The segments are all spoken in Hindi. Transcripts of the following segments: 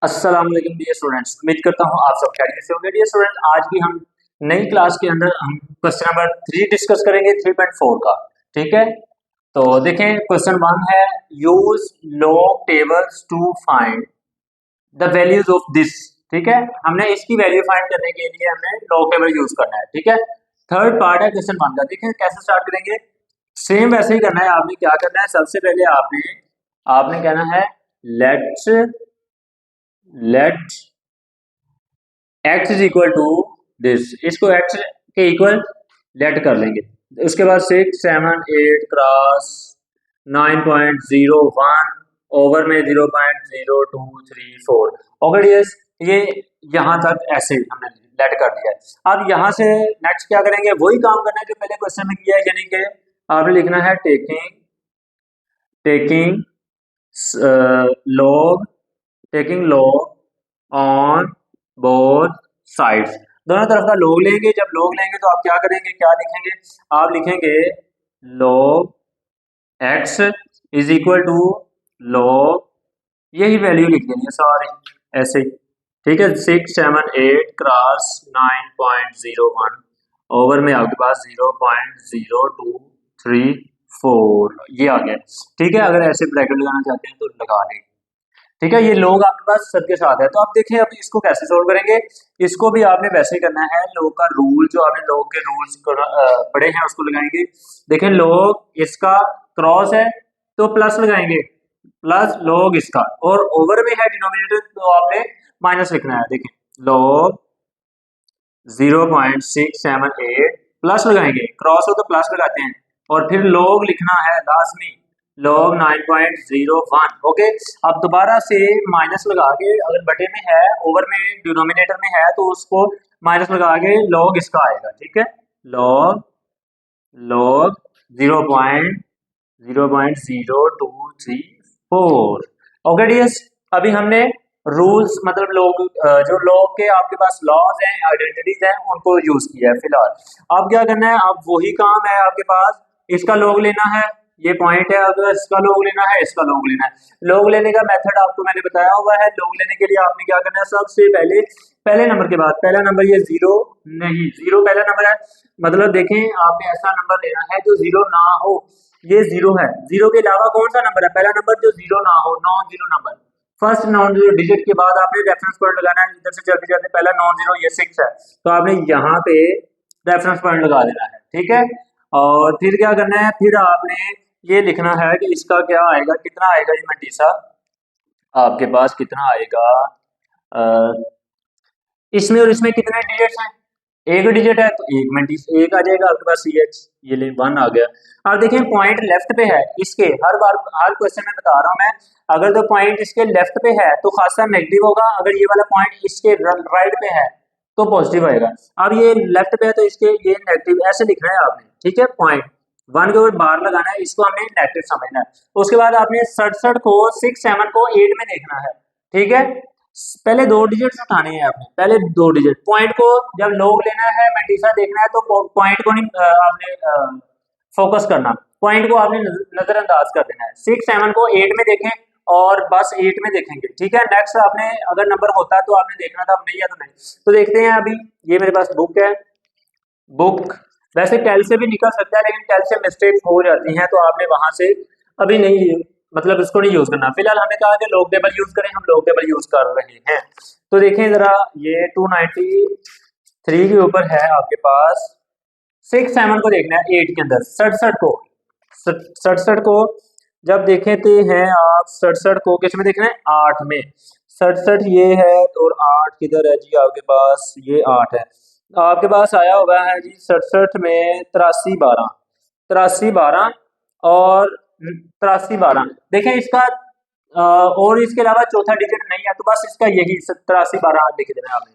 अस्सलाम वालेकुम डियर स्टूडेंट्स, उम्मीद करता हूँ आप सब खैरियत से होंगे। डियर स्टूडेंट, आज की हम नई क्लास के अंदर हम क्वेश्चन नंबर 3 डिस्कस करेंगे 3.4 का। ठीक है, तो देखें क्वेश्चन 1 है, use log tables two find the values of this. ठीक है, हमने इसकी वैल्यू फाइंड करने के लिए हमें लॉग टेबल यूज करना है। ठीक है, थर्ड पार्ट है क्वेश्चन 1 का। देखें कैसे स्टार्ट करेंगे, सेम वैसे ही करना है। आपने क्या करना है, सबसे पहले आपने आपने कहना है let x is equal to this, इसको एक्स के इक्वल लेट कर लेंगे। उसके बाद 6, 7, 8 क्रॉस 9.01 ओवर में 0.0234। ओके यस, ये यहाँ तक ऐसे हमने लेट कर दिया है। अब यहाँ से नेक्स्ट क्या करेंगे, वही काम करना है जो पहले क्वेश्चन में किया है, यानी कि आपने लिखना है taking log on both sides. दोनों तरफ का लॉग लेंगे। जब लॉग लेंगे तो आप क्या करेंगे, क्या लिखेंगे, आप लिखेंगे log x is equal to log, यही वैल्यू लिख देंगे सारी ऐसे ही। ठीक है, 6, 7, 8 क्रॉस 9.01 ओवर में आपके पास 0.0234 ये आ गया। ठीक है, अगर ऐसे ब्रैकेट लगाना चाहते हैं तो लगा लें। ठीक है, ये लोग आपके पास सबके साथ है। तो आप देखें अब इसको कैसे सोल्व करेंगे। इसको भी आपने वैसे ही करना है, लोग का रूल जो आपने लोग के रूल्स पढ़े हैं उसको लगाएंगे। देखें लोग इसका क्रॉस है तो प्लस लगाएंगे, प्लस लोग इसका, और ओवर में है डिनोमिनेटर तो आपने माइनस लिखना है। देखें लोग 0.678 प्लस लगाएंगे, क्रॉस हो तो प्लस लगाते हैं, और फिर लोग लिखना है लास्ट में लॉग 9.01। ओके, अब दोबारा से माइनस लगा के, अगर बटे में है ओवर में डिनोमिनेटर में है तो उसको माइनस लगा के लॉग इसका आएगा। ठीक है, लॉग लॉग 0.0234। ओके डियर्स, अभी हमने रूल्स मतलब लोग जो लोग के आपके पास लॉज हैं, आइडेंटिटीज हैं, उनको यूज किया है फिलहाल। अब क्या करना है, अब वही काम है आपके पास, इसका लॉग लेना है, ये पॉइंट है, अगर इसका लॉग लेना है, इसका लॉग लेना है। लॉग लेने का मेथड आपको मैंने बताया हुआ है। लॉग लेने के लिए आपने क्या करना है, सबसे पहले पहले नंबर के बाद पहला नंबर, ये जीरो नहीं, जीरो पहला नंबर है, मतलब देखें आपने ऐसा नंबर लेना है जो जीरो ना हो। ये जीरो है, जीरो के अलावा कौन सा नंबर है, पहला नंबर जो जीरो ना हो, non zero number. First non zero digit के बाद आपने रेफरेंस पॉइंट लगाना है, इधर से चलते चलते पहला नॉन जीरो ये 6 है, तो आपने यहाँ पे रेफरेंस पॉइंट लगा देना है। ठीक है, और फिर क्या करना है, फिर आपने ये लिखना है कि इसका क्या आएगा, कितना आएगा, ये मंटीसा आपके पास कितना आएगा, इसमें और इसमें कितने डिजिट्स हैं, एक डिजिट है तो एक मंटीस एक आ जाएगा आपके पास CH, ये ले 1 आ गया। अब देखें पॉइंट लेफ्ट पे है इसके, हर बार हर क्वेश्चन में बता रहा हूं मैं, अगर तो पॉइंट इसके लेफ्ट पे है तो खासा नेगेटिव होगा, अगर ये वाला पॉइंट इसके राइट पे है तो पॉजिटिव आएगा। अब ये लेफ्ट पे है तो इसके ये नेगेटिव ऐसे लिखना है आपने। ठीक है, पॉइंट 1 के ऊपर बार लगाना है, इसको हमने नेगेटिव समझना है। उसके बाद आपने 67 को 6, 7 को 8 में देखना है। ठीक है, पहले 2 डिजिट उठाने हैं आपने, पहले 2 डिजिट। पॉइंट को जब लॉग लेना है, मैंटीसा देखना है, तो पॉइंट को नहीं आपने फोकस करना, पॉइंट को आपने नजरअंदाज कर देना है। 6, 7 को 8 में देखें और बस 8 में देखेंगे। ठीक है, नेक्स्ट आपने अगर नंबर होता तो आपने देखना था, नहीं है तो नहीं। तो देखते हैं, अभी ये मेरे पास बुक है, बुक वैसे टेल से भी निकल सकता है, लेकिन टेल से मिस्टेक हो जाती हैं, तो आपने वहां से अभी नहीं, मतलब इसको नहीं यूज करना। फिलहाल हमने कहा कि लॉग टेबल यूज करें, हम लॉग टेबल यूज कर रहे हैं। तो देखें जरा, ये 293 के ऊपर है आपके पास, 6, 7 को देखना है 8 के अंदर, 67 को जब देखेते हैं आप, 67 को किस में देखना है, 8 में। 67 ये है और 8 किधर है जी, आपके पास ये 8 है, आपके पास आया हुआ है जी 67 में 83 12 और 83 12। देखें इसका और इसके अलावा चौथा डिजिट नहीं है, तो बस इसका यही 83 12 लिख देना आपने,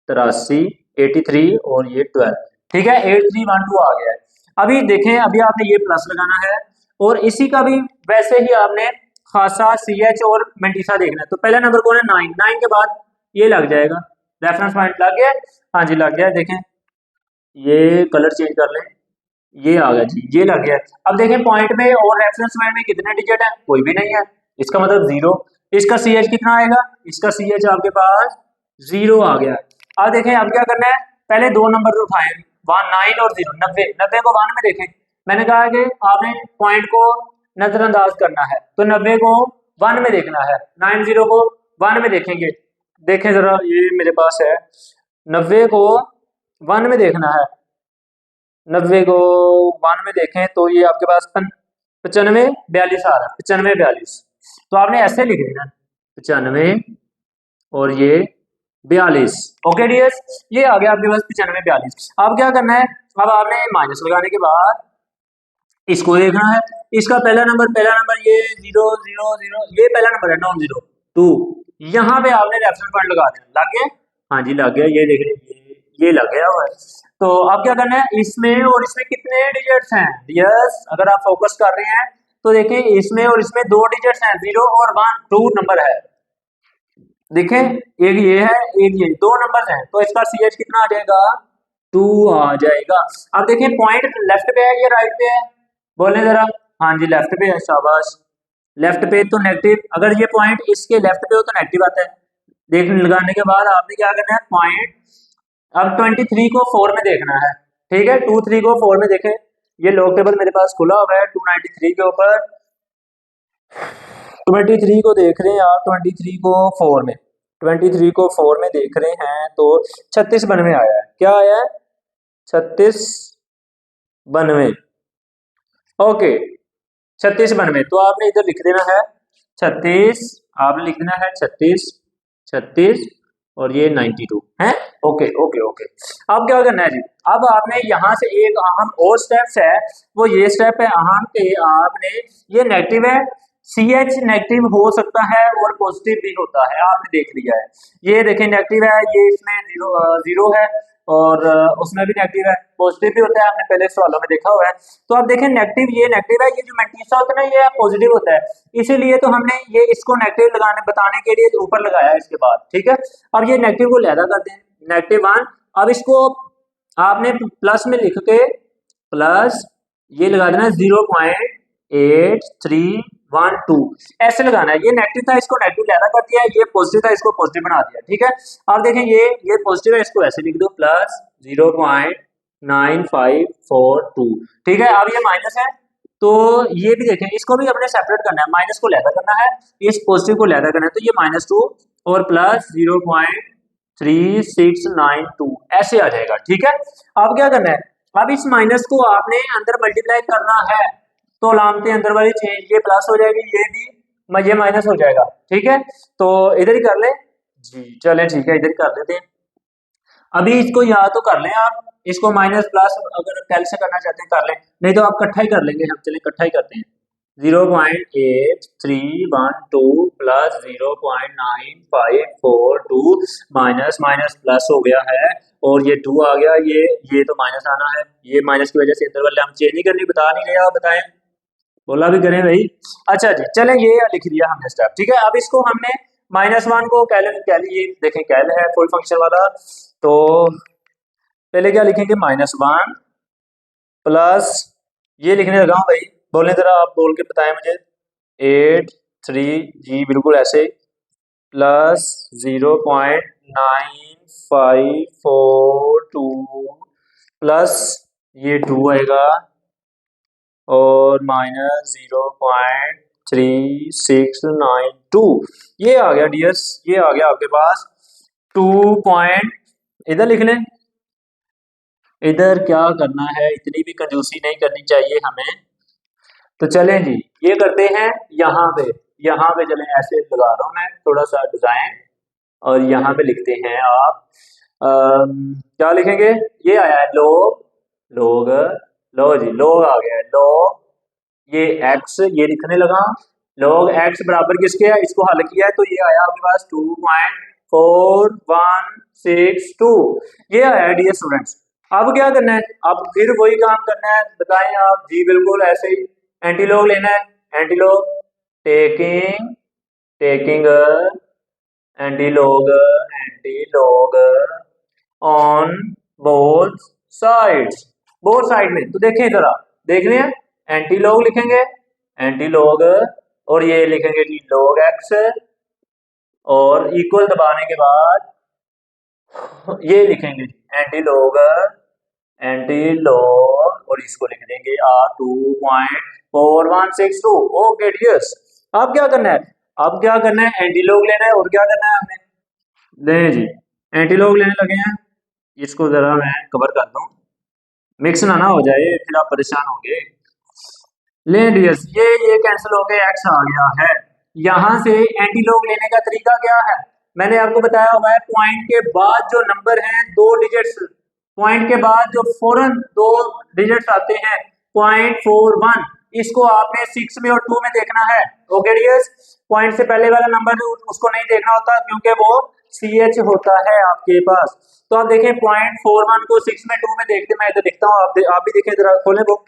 83 83 और ये 12। ठीक है, 8312 आ गया है। अभी देखें, अभी आपने ये प्लस लगाना है, और इसी का भी वैसे ही आपने खासा CH और मेंटीसा देखना है। तो पहला नंबर कौन है, 9, 9 के बाद ये लग जाएगा, रेफरेंस पॉइंट लग गया, हाँ जी लग गया। देखें ये कलर चेंज कर लें, ये आ गया जी, ये लग गया। अब देखें पॉइंट में और रेफरेंस पॉइंट में कितने डिजिट है, कोई भी नहीं है, इसका मतलब 0। इसका सी एच कितना आएगा, इसका सी एच आपके पास 0 आ गया। अब देखें अब क्या करना है, पहले दो नंबर उठाएं, 9 और 0, 90, 90 को 1 में देखें। मैंने कहा कि आपने पॉइंट को नजरअंदाज करना है, तो 90 को 1 में देखना है, 90 को 1 में देखेंगे। देखें जरा, ये मेरे पास है, 90 को 1 में देखना है, 90 को 1 में देखें तो ये आपके पास 95 42 आ रहा है, 95 42। तो आपने ऐसे लिख देना 95 और ये 42। ओके डियर्स, ये आ गया आपके पास 95 42। अब क्या करना है, अब आपने माइनस लगाने के बाद इसको देखना है, इसका पहला नंबर ये 0 0 0, ये पहला नंबर है 9 0 2, यहाँ पे आपने रेफरेंस पॉइंट लगा देना। लग गया, हाँ जी लग गया, ये देख रहे हैं ये लग गया हुआ है। तो अब क्या करना है, इसमें और इसमें कितने डिजिट्स हैं डियर्स, अगर आप फोकस कर रहे हैं तो देखें इसमें और इसमें 2 डिजिट्स हैं, 0 और 1, 2 नंबर है। देखें एक ये है एक ये, 2 नंबर हैं, तो इसका सी एच कितना आ जाएगा, 2 आ जाएगा। अब देखें पॉइंट लेफ्ट पे है या राइट पे है, बोले जरा। हाँ जी लेफ्ट पे है, शाबाश। लेफ्ट पे तो नेगेटिव, अगर ये पॉइंट इसके लेफ्ट पे हो तो नेगेटिव आता है। देखने लगाने के बाद आपने क्या करना है, पॉइंट अब 23 को 4 में देखना है, ठीक है। 23 को 4 में देखें, ये लॉग टेबल मेरे पास खुला हुआ है 293 के ऊपर, 23 को देख रहे हैं आप, 23 को 4 में, 23 को 4 में देख रहे हैं तो 36 92 आया है। क्या आया है, 36 92। ओके 36 92, तो आपने इधर लिख देना है 36, आपने लिख देना है 36 36 और ये 92 है। ओके ओके ओके, अब क्या करना है जी, अब आपने यहाँ से एक अहम और स्टेप्स है, वो ये स्टेप है अहम के आपने, ये नेगेटिव है, सी एच नेगेटिव हो सकता है और पॉजिटिव भी होता है, आपने देख लिया है। ये देखें नेगेटिव है, ये इसमें जीरो है और उसमें भी नेगेटिव है, पॉजिटिव भी होता है, आपने पहले सवालों में देखा हुआ है। तो आप देखें नेगेटिव, ये नेगेटिव है, ये जो मैंटीसा होता है ना ये पॉजिटिव होता है, इसीलिए तो हमने ये इसको नेगेटिव लगाने बताने के लिए ऊपर लगाया इसके बाद, ठीक है। अब ये नेगेटिव को लहदा कर दें, -1, अब इसको आपने प्लस में लिख के प्लस ये लगा देना 0.8312 ऐसे लगाना है। ये नेगेटिव था, इसको नेगेटिव लहदा कर दिया है, ये पॉजिटिव था, इसको पॉजिटिव बना दिया, ठीक है। अब देखें ये पॉजिटिव है, इसको ऐसे लिख दो प्लस 0.9542, ठीक है। अब ये माइनस है, तो ये भी देखें, इसको भी अपने सेपरेट करना है, माइनस को लहदा करना है, इस पॉजिटिव को लहदा करना है, तो ये -2 और प्लस 0.3692 ऐसे आ जाएगा, ठीक है। अब क्या करना है, अब इस माइनस को आपने अंदर मल्टीप्लाई करना है, तो लामते अंदर वाली चेंज, ये प्लस हो जाएगी, ये माइनस हो जाएगा, ठीक है। तो इधर ही कर ले जी, चलें ठीक है, इधर ही कर लेते हैं। अभी इसको यहाँ तो कर लें आप, इसको माइनस प्लस अगर कैल से करना चाहते हैं कर लें, नहीं तो आप इकट्ठा ही कर लेंगे, हम चले इकट्ठा ही करते हैं। 0.8312 प्लस 0.9542 माइनस माइनस प्लस हो गया है और ये 2 आ गया, ये तो माइनस आना है, ये माइनस की वजह से इंटरवल हम चेंज नहीं करनी, बता नहीं रहे, आप बताएं, बोला भी करें भाई। अच्छा जी चलें, ये लिख दिया हमने स्टेप, ठीक है। अब इसको हमने -1 को कैल ये देखें कैल है फुल फंक्शन वाला, तो पहले क्या लिखेंगे, -1 प्लस ये लिखने लगा हूं भाई, बोलें जरा, आप बोल के बताएं मुझे, 83 जी बिल्कुल ऐसे, प्लस 0.9542 प्लस ये 2 आएगा और माइनस 0.3692, ये आ गया डियर्स, ये आ गया आपके पास 2 पॉइंट, इधर लिख लें। इधर क्या करना है, इतनी भी कंजूसी नहीं करनी चाहिए हमें, तो चलें जी ये करते हैं, यहाँ पे चलें, ऐसे लगा रहा हूँ मैं थोड़ा सा डिजाइन, और यहाँ पे लिखते हैं आप क्या लिखेंगे, ये आया है लोग लो जी, लोग आ गया है, लोग ये x, ये लिखने लगा, लोग x बराबर किसके है, इसको हल किया है तो ये आया आपके पास 2.4162, ये आया है डियर स्टूडेंट्स। अब क्या करना है, अब फिर वही काम करना है, बताएं आप जी, बिल्कुल ऐसे ही एंटीलॉग लेना है, antilog taking antilog on both side में, तो देखें जरा, देख रहे हैं, एंटीलॉग लिखेंगे एंटीलॉग और ये लिखेंगे जी log x और इक्वल दबाने के बाद ये लिखेंगे एंटी लॉग और इसको लिख देंगे R2.4162। ओके डियर्स, अब क्या करना है? अब क्या करना है? एंटी लॉग लेना है और क्या करना है हमें? ले जी, एंटी लॉग लेने लगे हैं। इसको जरा मैं कवर कर दूं, मिक्स ना हो जाए फिर आप परेशान होंगे। ले डियर्स, ये कैंसिल हो गया, एक्स आ गया है। यहाँ से एंटी लॉग लेने का तरीका क्या है? मैंने आपको बताया हुआ है, पॉइंट के बाद जो नंबर हैं दो डिजिट्स, पॉइंट के बाद जो फौरन दो डिजिट्स आते हैं 0.41, इसको आपने 6 में और 2 में देखना है। ओके डियर्स, पॉइंट से पहले वाला नंबर उसको नहीं देखना होता क्योंकि वो CH होता है आपके पास। तो आप देखें 0.41 को 6 में 2 में देखते, मैं इधर दिखता हूँ, आप भी देखें जरा, खोलें बुक,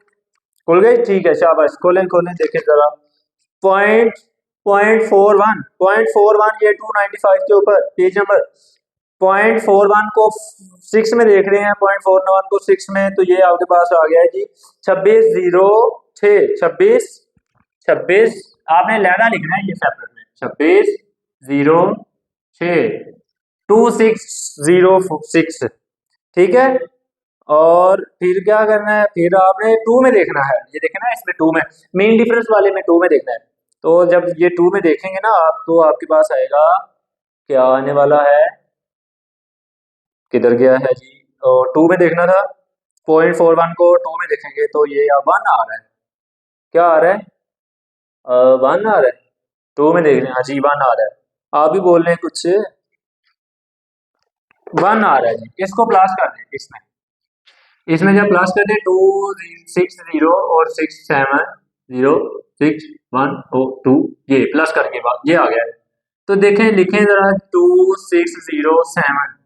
खुल गई, ठीक है, शाबाश, खोलें खोलें देखें जरा। पॉइंट 0.41 ये 295 के ऊपर पेज नंबर 0.41 को 6 में देख रहे हैं, 0.41 को 6 में, तो ये आपके पास आ गया है जी 2606। 26 आपने लहदा लिखना है ये सेपरेट में, 2606 2606, ठीक है। और फिर क्या करना है? फिर आपने 2 में देखना है, ये देखे ना, इसमें 2 में, मेन डिफरेंस वाले में 2 में देखना है। तो जब ये 2 में देखेंगे ना आप, तो आपके पास आएगा, क्या आने वाला है, किधर गया है जी, 2 में देखना था, 0.41 को 2 में देखेंगे तो ये 1 आ रहा है। क्या आ रहा है? 1 आ रहा है। 2 में देख रहे हैं, हाँ जी 1 आ रहा है। आप भी बोल रहे हैं कुछ, 1 आ रहा है जी। इसको प्लस कर दें, इसमें जब प्लस कर दे 260 और 6706102, ये प्लस करके बाद ये आ गया है। तो देखें, लिखें जरा 2607।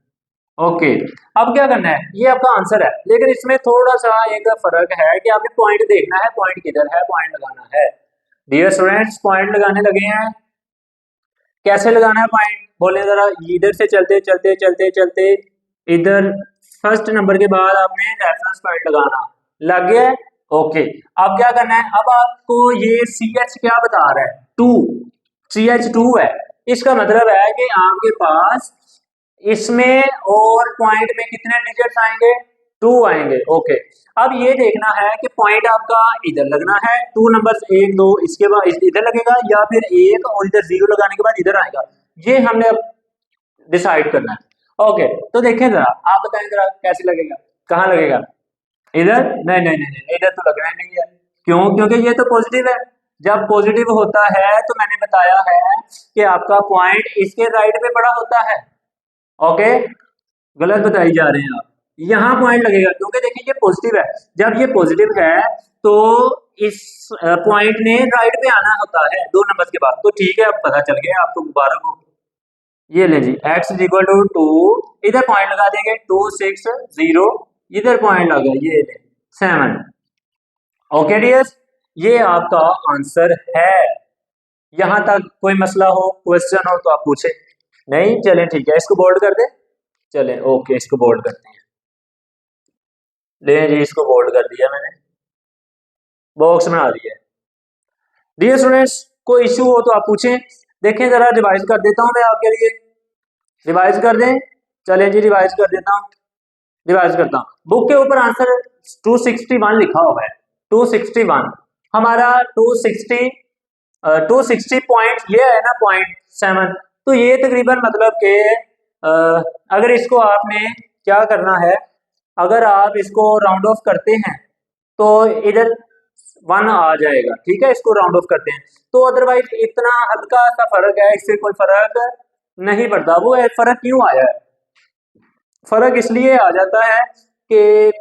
ओके, अब क्या करना है? ये आपका आंसर है, लेकिन इसमें थोड़ा सा एक फर्क है कि आपने पॉइंट देखना है, पॉइंट किधर है, पॉइंट लगाना है। डियर स्टूडेंट्स, पॉइंट लगाने लगे हैं, कैसे लगाना है पॉइंट बोले जरा। इधर से चलते चलते चलते चलते इधर फर्स्ट नंबर के बाद आपने रेफरेंस पॉइंट लगाना, लग गया है? ओके, अब क्या करना है? अब आपको ये CH क्या बता रहा है? 2, CH2 है। इसका मतलब है कि आपके पास इसमें और पॉइंट में कितने डिजिट्स आएंगे? 2 आएंगे। ओके, अब ये देखना है कि पॉइंट आपका इधर लगना है, 2 नंबर 1 2, इसके बाद इधर लगेगा, या फिर 1 और इधर 0 लगाने के बाद इधर आएगा, ये हमने अब डिसाइड करना है। ओके, तो देखें जरा, आप बताएं जरा कैसे लगेगा, कहाँ लगेगा? इधर? नहीं नहीं नहीं नहीं, इधर तो लगना ही नहीं है। क्यों? क्योंकि ये तो पॉजिटिव है। जब पॉजिटिव होता है तो मैंने बताया है कि आपका पॉइंट इसके राइट पे पड़ा होता है। ओके, गलत बताई जा रहे हैं आप, यहाँ पॉइंट लगेगा क्योंकि देखिए ये पॉजिटिव है। जब ये पॉजिटिव है तो इस पॉइंट ने राइट पे आना होता है 2 नंबर के बाद। तो ठीक है, अब पता चल गया आपको, मुबारक हो। ये ले जी, x इक्वल टू 2, इधर पॉइंट लगा देंगे 260, इधर पॉइंट लगा, ये ले 7। ओके डियर्स, ये आपका आंसर है। यहां तक कोई मसला हो, क्वेश्चन हो तो आप पूछे, नहीं चलें ठीक है, इसको बोल्ड कर दे, चलें ओके, इसको बोल्ड करते हैं, ले जी, इसको बोल्ड कर दिया मैंने, बॉक्स बना दिया है। डियर स्टूडेंट्स, कोई इशू हो तो आप पूछें। देखें जरा, रिवाइज कर देता हूं मैं आपके लिए, रिवाइज कर दें, चलें जी रिवाइज कर देता हूं, रिवाइज करता हूं। बुक के ऊपर आंसर 261 लिखा हुआ है, 261 हमारा 260 पॉइंट ये है ना, 0.7, तो ये तकरीबन मतलब कि अगर इसको आपने क्या करना है, अगर आप इसको राउंड ऑफ करते हैं तो इधर 1 आ जाएगा, ठीक है, इसको राउंड ऑफ करते हैं तो अदरवाइज इतना हल्का सा फर्क है, इससे कोई फर्क नहीं पड़ता। वो फर्क क्यों आया है? फर्क इसलिए आ जाता है कि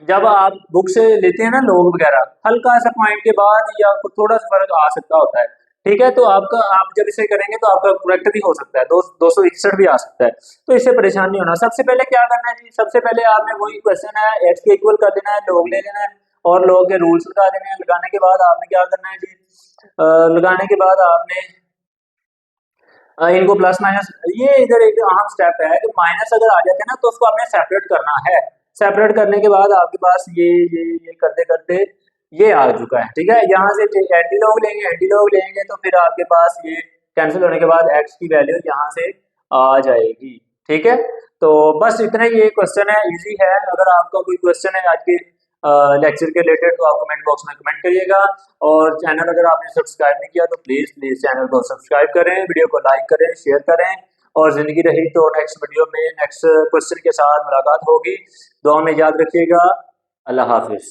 जब आप बुक से लेते हैं ना लोग वगैरह, हल्का सा पॉइंट के बाद या थोड़ा सा फर्क आ सकता होता है, ठीक है, तो आपका आप जब इसे करेंगे तो आपका करेक्ट भी हो सकता है, 261 भी आ सकता है, तो इससे परेशान नहीं होना। सबसे पहले क्या करना है जी, सबसे पहले आपने वही क्वेश्चन है, एक्स के इक्वल कर देना है, लोग ले लेना है और लोग के रूल्स लगा देने हैं। लगाने के बाद आपने क्या करना है जी, लगाने के बाद आपने इनको प्लस माइनस, ये इधर एक अहम स्टेप है कि माइनस अगर आ जाते हैं ना तो उसको आपने सेपरेट करना है। सेपरेट करने के बाद आपके पास ये करते करते ये आ चुका है, ठीक है। यहाँ से एंटी लॉग लेंगे, एंटी लॉग लेंगे तो फिर आपके पास ये कैंसिल होने के बाद x की वैल्यू यहाँ से आ जाएगी। ठीक है, तो बस इतना ही ये क्वेश्चन है, इजी है। अगर आपका कोई क्वेश्चन है आज के लेक्चर के रिलेटेड तो आप कमेंट बॉक्स में कमेंट करिएगा। और चैनल अगर आपने सब्सक्राइब नहीं किया तो प्लीज़ प्लीज़ चैनल को सब्सक्राइब करें, वीडियो को लाइक करें, शेयर करें। और ज़िंदगी रही तो नेक्स्ट वीडियो में नेक्स्ट क्वेश्चन के साथ मुलाकात होगी। दुआ में याद रखिएगा। अल्लाह हाफिज़।